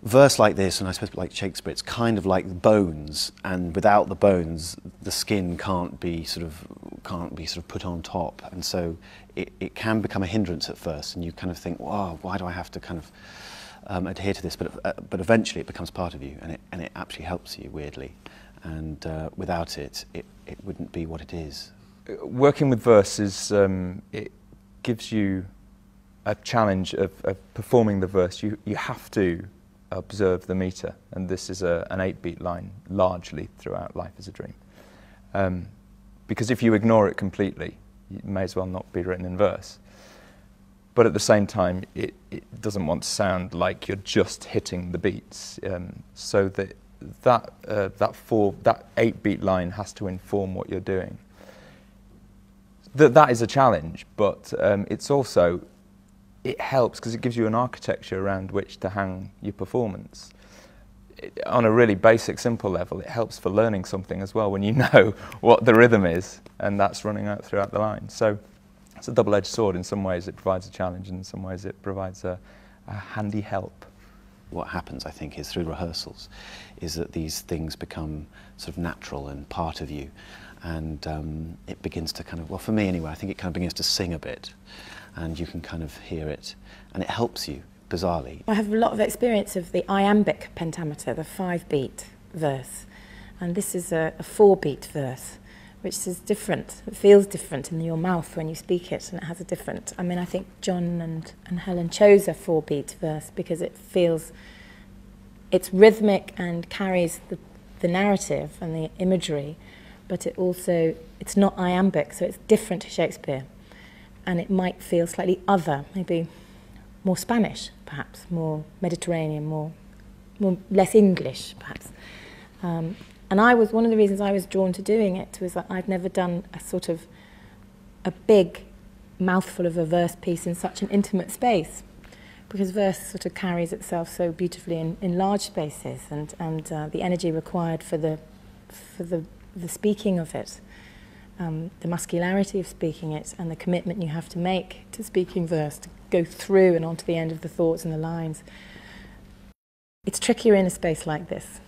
verse like this, and I suppose like Shakespeare, it's kind of like bones, and without the bones, the skin can't be sort of put on top, and so it can become a hindrance at first, and you kind of think, wow, why do I have to kind of adhere to this? But eventually it becomes part of you, and it actually helps you weirdly, and without it, it wouldn't be what it is. Working with verse is it gives you a challenge of performing the verse. You have to observe the meter, and this is an 8-beat line largely throughout Life is a Dream. Because if you ignore it completely, it may as well not be written in verse. But at the same time, it doesn't want to sound like you're just hitting the beats. So that 8-beat line has to inform what you're doing. That is a challenge, but it's also, it helps because it gives you an architecture around which to hang your performance. On a really basic, simple level, it helps for learning something as well when you know what the rhythm is, and that's running out throughout the line. So it's a double-edged sword. In some ways it provides a challenge, and in some ways it provides a handy help. What happens, I think, is through rehearsals, is that these things become sort of natural and part of you, and it begins to kind of, well, for me anyway, I think it kind of begins to sing a bit, and you can kind of hear it, and it helps you, bizarrely. I have a lot of experience of the iambic pentameter, the 5-beat verse, and this is a 4-beat verse, which is different. It feels different in your mouth when you speak it, and it has a different, I mean, I think John and Helen chose a 4-beat verse because it feels, it's rhythmic and carries the narrative and the imagery, but it also, it's not iambic, so it's different to Shakespeare. And it might feel slightly other, maybe more Spanish, perhaps, more Mediterranean, more less English, perhaps. And one of the reasons I was drawn to doing it was that I'd never done a sort of a big mouthful of a verse piece in such an intimate space, because verse sort of carries itself so beautifully in large spaces, and the energy required for the speaking of it. The muscularity of speaking it and the commitment you have to make to speaking verse, to go through and onto the end of the thoughts and the lines. It's trickier in a space like this.